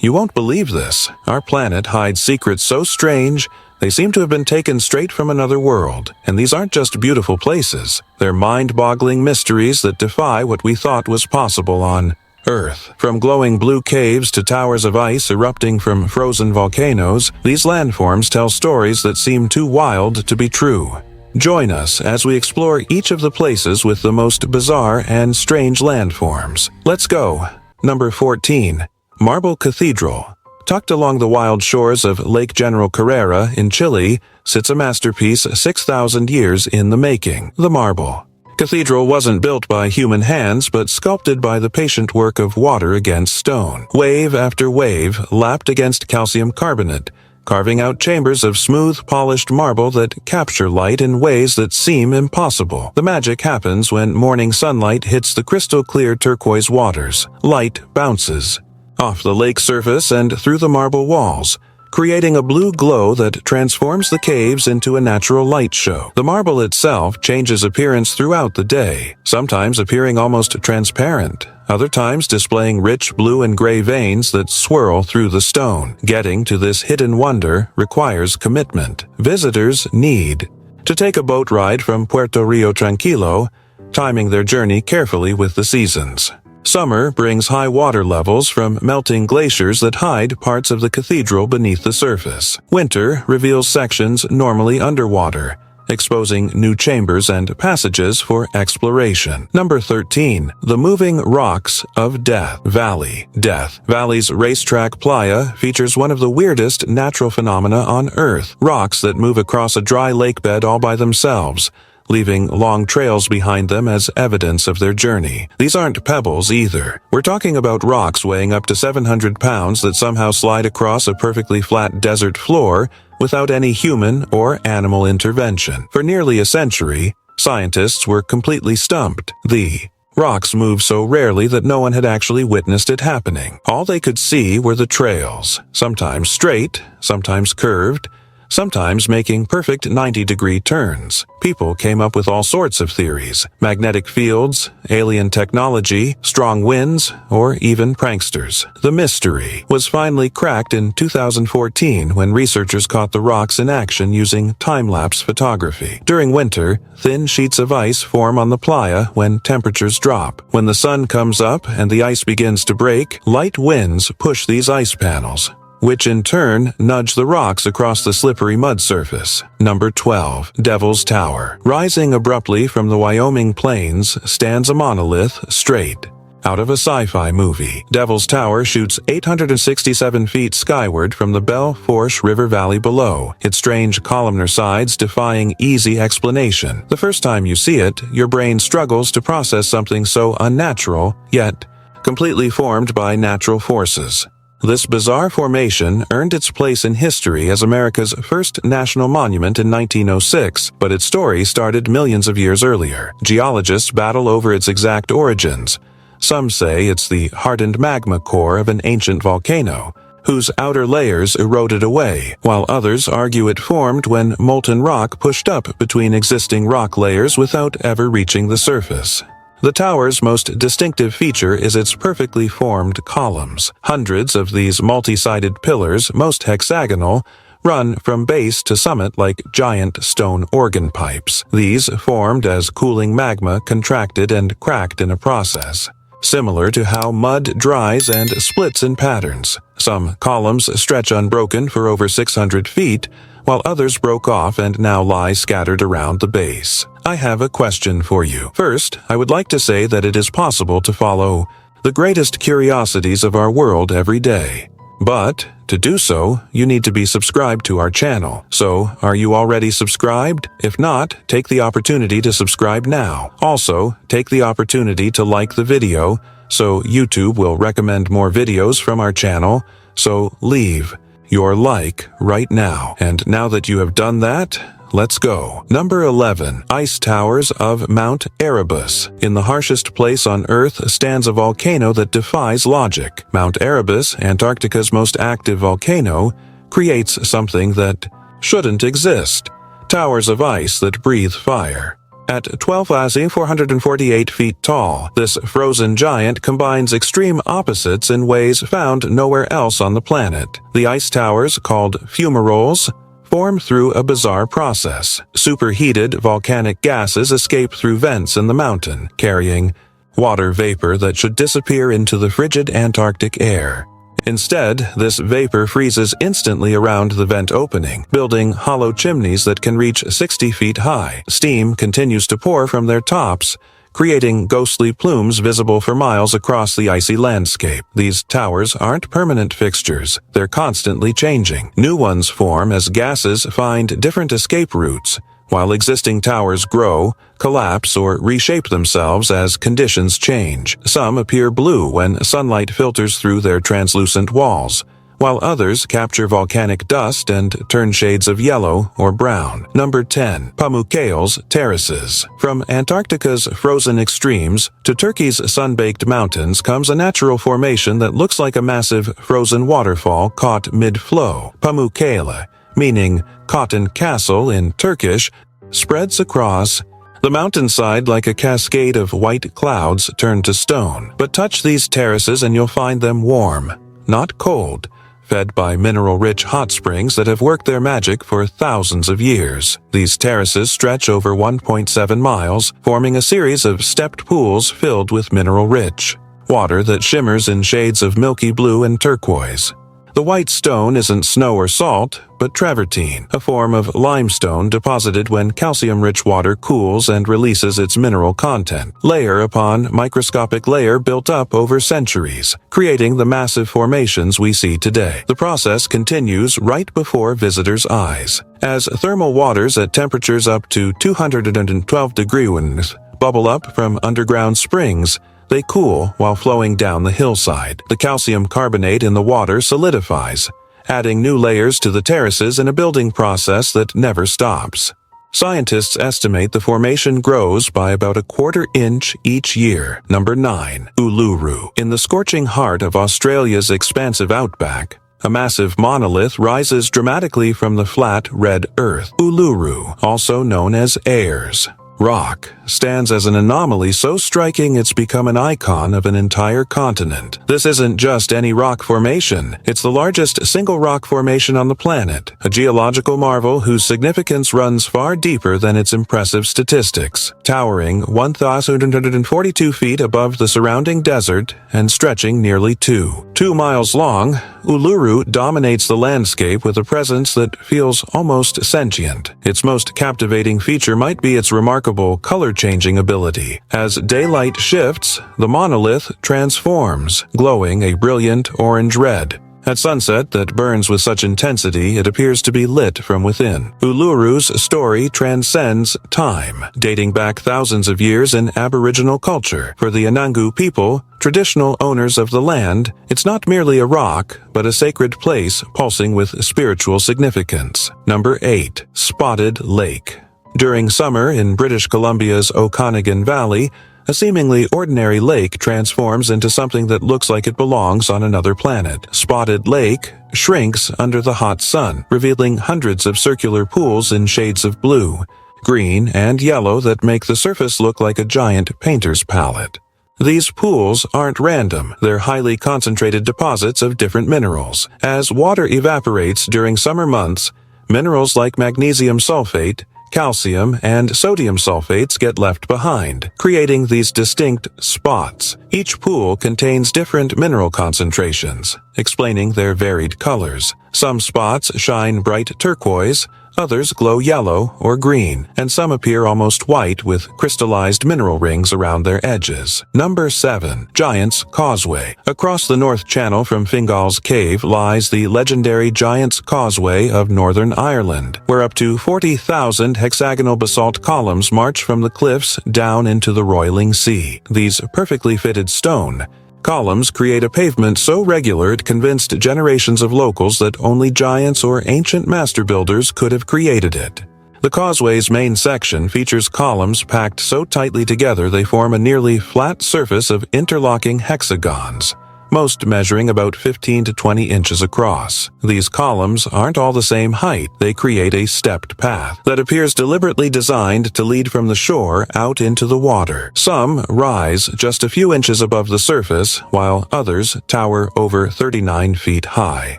You won't believe this. Our planet hides secrets so strange, they seem to have been taken straight from another world. And these aren't just beautiful places. They're mind-boggling mysteries that defy what we thought was possible on Earth. From glowing blue caves to towers of ice erupting from frozen volcanoes, these landforms tell stories that seem too wild to be true. Join us as we explore each of the places with the most bizarre and strange landforms. Let's go. Number 14. Marble Cathedral. Tucked along the wild shores of Lake General Carrera in Chile sits a masterpiece 6,000 years in the making, the marble. Cathedral wasn't built by human hands but sculpted by the patient work of water against stone. Wave after wave lapped against calcium carbonate, carving out chambers of smooth, polished marble that capture light in ways that seem impossible. The magic happens when morning sunlight hits the crystal-clear turquoise waters. Light bounces off the lake surface and through the marble walls, creating a blue glow that transforms the caves into a natural light show. The marble itself changes appearance throughout the day, sometimes appearing almost transparent, other times displaying rich blue and gray veins that swirl through the stone. Getting to this hidden wonder requires commitment. Visitors need to take a boat ride from Puerto Rio Tranquilo, timing their journey carefully with the seasons. Summer brings high water levels from melting glaciers that hide parts of the cathedral beneath the surface. Winter reveals sections normally underwater, exposing new chambers and passages for exploration. Number 13. The Moving Rocks of Death Valley. Death Valley's racetrack playa features one of the weirdest natural phenomena on Earth. Rocks that move across a dry lake bed all by themselves, leaving long trails behind them as evidence of their journey. These aren't pebbles either. We're talking about rocks weighing up to 700 pounds that somehow slide across a perfectly flat desert floor without any human or animal intervention. For nearly a century, scientists were completely stumped. The rocks move so rarely that no one had actually witnessed it happening. All they could see were the trails, sometimes straight, sometimes curved, sometimes making perfect 90-degree turns. People came up with all sorts of theories: magnetic fields, alien technology, strong winds, or even pranksters. The mystery was finally cracked in 2014 when researchers caught the rocks in action using time-lapse photography. During winter, thin sheets of ice form on the playa when temperatures drop. When the sun comes up and the ice begins to break, light winds push these ice panels, which in turn nudge the rocks across the slippery mud surface. Number 12. Devil's Tower. Rising abruptly from the Wyoming plains stands a monolith straight out of a sci-fi movie. Devil's Tower shoots 867 feet skyward from the Belle Fourche River Valley below, its strange columnar sides defying easy explanation. The first time you see it, your brain struggles to process something so unnatural, yet completely formed by natural forces. This bizarre formation earned its place in history as America's first national monument in 1906, but its story started millions of years earlier. Geologists battle over its exact origins. Some say it's the hardened magma core of an ancient volcano, whose outer layers eroded away, while others argue it formed when molten rock pushed up between existing rock layers without ever reaching the surface. The tower's most distinctive feature is its perfectly formed columns. Hundreds of these multi-sided pillars, most hexagonal, run from base to summit like giant stone organ pipes. These formed as cooling magma contracted and cracked in a process, similar to how mud dries and splits in patterns. Some columns stretch unbroken for over 600 feet, while others broke off and now lie scattered around the base. I have a question for you. First, I would like to say that it is possible to follow the greatest curiosities of our world every day. But to do so, you need to be subscribed to our channel. So, are you already subscribed? If not, take the opportunity to subscribe now. Also, take the opportunity to like the video, so YouTube will recommend more videos from our channel. So, leave your like right now. And now that you have done that, let's go. Number 11. Ice Towers of Mount Erebus. In the harshest place on Earth stands a volcano that defies logic. Mount Erebus, Antarctica's most active volcano, creates something that shouldn't exist. Towers of ice that breathe fire. At 12,448 feet tall, this frozen giant combines extreme opposites in ways found nowhere else on the planet. The ice towers, called fumaroles, form through a bizarre process. Superheated volcanic gases escape through vents in the mountain, carrying water vapor that should disappear into the frigid Antarctic air. Instead, this vapor freezes instantly around the vent opening, building hollow chimneys that can reach 60 feet high. Steam continues to pour from their tops, creating ghostly plumes visible for miles across the icy landscape. These towers aren't permanent fixtures. They're constantly changing. New ones form as gases find different escape routes, while existing towers grow, collapse, or reshape themselves as conditions change. Some appear blue when sunlight filters through their translucent walls, while others capture volcanic dust and turn shades of yellow or brown. Number 10. Pamukkale's terraces. From Antarctica's frozen extremes to Turkey's sun-baked mountains comes a natural formation that looks like a massive frozen waterfall caught mid-flow. Pamukkale, meaning cotton castle in Turkish, spreads across the mountainside like a cascade of white clouds turned to stone. But touch these terraces and you'll find them warm, not cold, fed by mineral-rich hot springs that have worked their magic for thousands of years. These terraces stretch over 1.7 miles, forming a series of stepped pools filled with mineral-rich water that shimmers in shades of milky blue and turquoise. The white stone isn't snow or salt, but travertine, a form of limestone deposited when calcium-rich water cools and releases its mineral content, layer upon microscopic layer built up over centuries, creating the massive formations we see today. The process continues right before visitors' eyes. As thermal waters at temperatures up to 212 degrees bubble up from underground springs, they cool while flowing down the hillside. The calcium carbonate in the water solidifies, adding new layers to the terraces in a building process that never stops. Scientists estimate the formation grows by about a quarter inch each year. Number 9. Uluru. In the scorching heart of Australia's expansive outback, a massive monolith rises dramatically from the flat, red earth. Uluru, also known as Ayers Rock, stands as an anomaly so striking it's become an icon of an entire continent. This isn't just any rock formation, it's the largest single rock formation on the planet, a geological marvel whose significance runs far deeper than its impressive statistics. Towering 1,242 feet above the surrounding desert and stretching nearly 2 miles long, Uluru dominates the landscape with a presence that feels almost sentient. Its most captivating feature might be its remarkable color-changing ability. As daylight shifts, the monolith transforms, glowing a brilliant orange-red. At sunset that burns with such intensity it appears to be lit from within. Uluru's story transcends time, dating back thousands of years in Aboriginal culture. For the Anangu people, traditional owners of the land, it's not merely a rock, but a sacred place pulsing with spiritual significance. Number 8. Spotted Lake. During summer in British Columbia's Okanagan Valley, a seemingly ordinary lake transforms into something that looks like it belongs on another planet. Spotted Lake shrinks under the hot sun, revealing hundreds of circular pools in shades of blue, green, and yellow that make the surface look like a giant painter's palette. These pools aren't random, they're highly concentrated deposits of different minerals. As water evaporates during summer months, minerals like magnesium sulfate, calcium, and sodium sulfates get left behind, creating these distinct spots. Each pool contains different mineral concentrations, explaining their varied colors. Some spots shine bright turquoise, others glow yellow or green, and some appear almost white with crystallized mineral rings around their edges. Number 7. Giant's Causeway. Across the North Channel from Fingal's Cave lies the legendary Giant's Causeway of Northern Ireland, where up to 40,000 hexagonal basalt columns march from the cliffs down into the roiling sea. These perfectly fitted stone columns create a pavement so regular it convinced generations of locals that only giants or ancient master builders could have created it. The causeway's main section features columns packed so tightly together they form a nearly flat surface of interlocking hexagons, most measuring about 15 to 20 inches across. These columns aren't all the same height. They create a stepped path that appears deliberately designed to lead from the shore out into the water. Some rise just a few inches above the surface, while others tower over 39 feet high.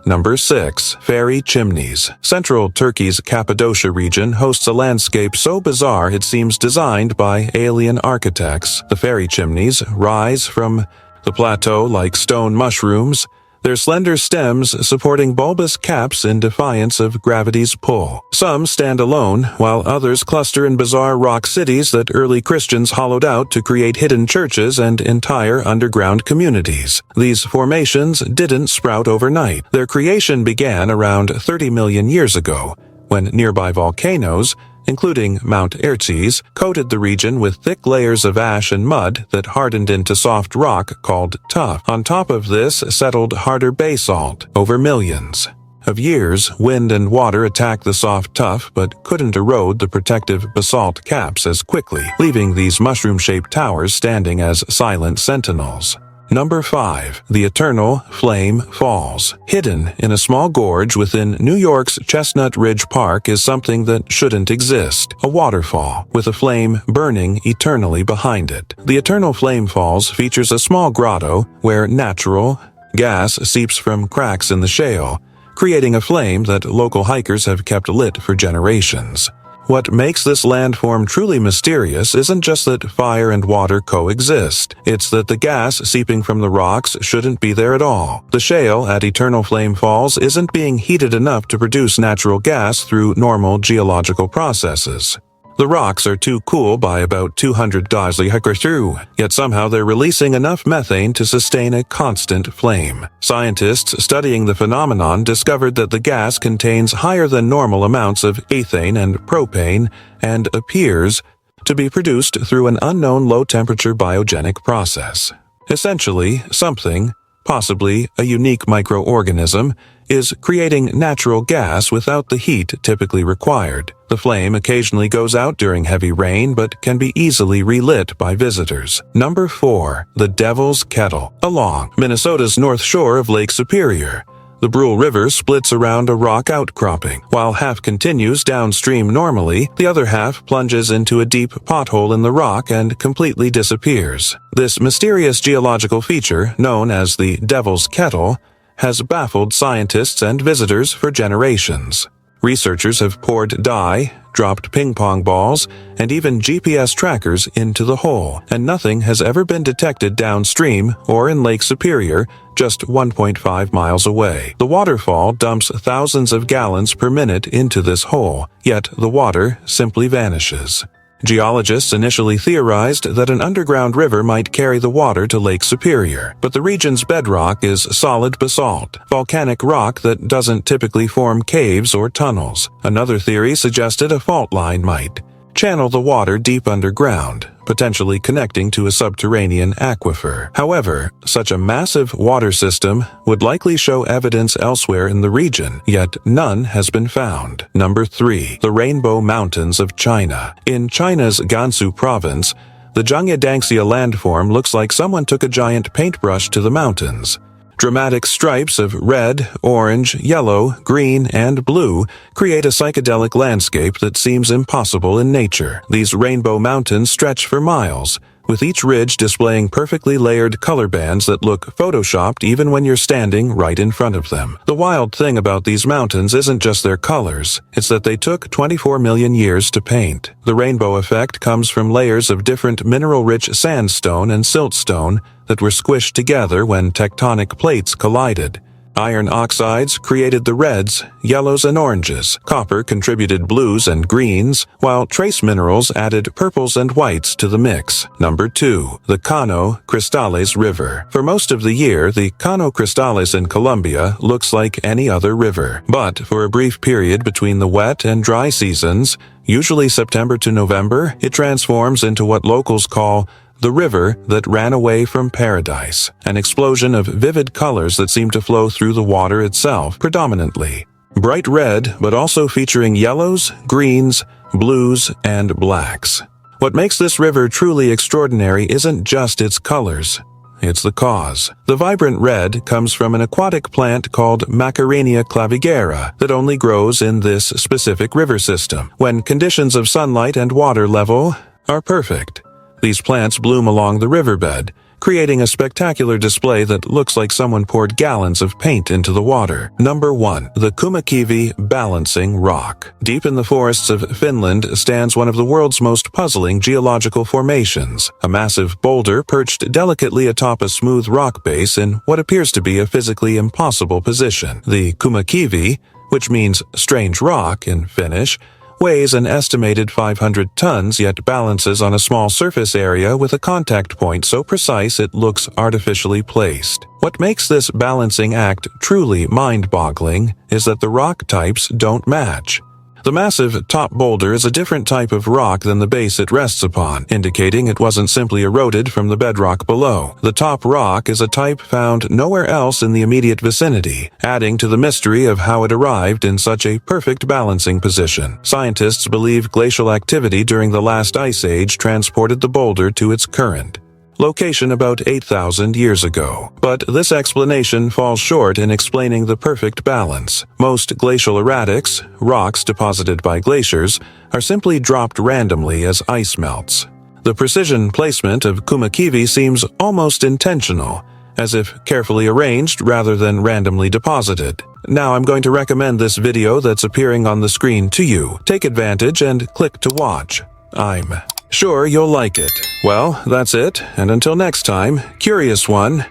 Number 6. Fairy chimneys. Central Turkey's Cappadocia region hosts a landscape so bizarre it seems designed by alien architects. The fairy chimneys rise from the plateau like stone mushrooms, their slender stems supporting bulbous caps in defiance of gravity's pull. Some stand alone, while others cluster in bizarre rock cities that early Christians hollowed out to create hidden churches and entire underground communities. These formations didn't sprout overnight. Their creation began around 30 million years ago, when nearby volcanoes, including Mount Erebus, coated the region with thick layers of ash and mud that hardened into soft rock called tuff. On top of this settled harder basalt. Over millions of years, wind and water attacked the soft tuff but couldn't erode the protective basalt caps as quickly, leaving these mushroom-shaped towers standing as silent sentinels. Number 5. The Eternal Flame Falls. Hidden in a small gorge within New York's Chestnut Ridge Park is something that shouldn't exist. A waterfall with a flame burning eternally behind it. The Eternal Flame Falls features a small grotto where natural gas seeps from cracks in the shale, creating a flame that local hikers have kept lit for generations. What makes this landform truly mysterious isn't just that fire and water coexist. It's that the gas seeping from the rocks shouldn't be there at all. The shale at Eternal Flame Falls isn't being heated enough to produce natural gas through normal geological processes. The rocks are too cool by about 200 degrees, yet somehow they're releasing enough methane to sustain a constant flame. Scientists studying the phenomenon discovered that the gas contains higher than normal amounts of ethane and propane and appears to be produced through an unknown low-temperature biogenic process. Essentially, something, possibly a unique microorganism, is creating natural gas without the heat typically required. The flame occasionally goes out during heavy rain but can be easily relit by visitors. Number 4. The Devil's Kettle. Along Minnesota's north shore of Lake Superior, the Brule River splits around a rock outcropping. While half continues downstream normally, the other half plunges into a deep pothole in the rock and completely disappears. This mysterious geological feature, known as the Devil's Kettle, has baffled scientists and visitors for generations. Researchers have poured dye, dropped ping-pong balls, and even GPS trackers into the hole, and nothing has ever been detected downstream or in Lake Superior, just 1.5 miles away. The waterfall dumps thousands of gallons per minute into this hole, yet the water simply vanishes. Geologists initially theorized that an underground river might carry the water to Lake Superior, but the region's bedrock is solid basalt, volcanic rock that doesn't typically form caves or tunnels. Another theory suggested a fault line might channel the water deep underground, potentially connecting to a subterranean aquifer. However, such a massive water system would likely show evidence elsewhere in the region, yet none has been found. Number 3. The Rainbow Mountains of China. In China's Gansu province, the Zhangjiadangxia landform looks like someone took a giant paintbrush to the mountains. Dramatic stripes of red, orange, yellow, green, and blue create a psychedelic landscape that seems impossible in nature. These rainbow mountains stretch for miles, with each ridge displaying perfectly layered color bands that look photoshopped even when you're standing right in front of them. The wild thing about these mountains isn't just their colors, it's that they took 24 million years to paint. The rainbow effect comes from layers of different mineral-rich sandstone and siltstone that were squished together when tectonic plates collided. Iron oxides created the reds, yellows, and oranges. Copper contributed blues and greens, while trace minerals added purples and whites to the mix. Number 2. The Cano Cristales River. For most of the year, the Cano Cristales in Colombia looks like any other river. But for a brief period between the wet and dry seasons, usually September to November, it transforms into what locals call the river that ran away from paradise, an explosion of vivid colors that seem to flow through the water itself predominantly. Bright red, but also featuring yellows, greens, blues, and blacks. What makes this river truly extraordinary isn't just its colors. It's the cause. The vibrant red comes from an aquatic plant called Macarenia clavigera that only grows in this specific river system, when conditions of sunlight and water level are perfect. These plants bloom along the riverbed, creating a spectacular display that looks like someone poured gallons of paint into the water. Number 1. The Kummakivi Balancing Rock. Deep in the forests of Finland stands one of the world's most puzzling geological formations, a massive boulder perched delicately atop a smooth rock base in what appears to be a physically impossible position. The Kummakivi, which means strange rock in Finnish, weighs an estimated 500 tons yet balances on a small surface area with a contact point so precise it looks artificially placed. What makes this balancing act truly mind-boggling is that the rock types don't match. The massive top boulder is a different type of rock than the base it rests upon, indicating it wasn't simply eroded from the bedrock below. The top rock is a type found nowhere else in the immediate vicinity, adding to the mystery of how it arrived in such a perfect balancing position. Scientists believe glacial activity during the last ice age transported the boulder to its current location about 8,000 years ago. But this explanation falls short in explaining the perfect balance. Most glacial erratics, rocks deposited by glaciers, are simply dropped randomly as ice melts. The precision placement of Kummakivi seems almost intentional, as if carefully arranged rather than randomly deposited. Now I'm going to recommend this video that's appearing on the screen to you. Take advantage and click to watch. I'm sure you'll like it. Well, that's it, and until next time, Curious One,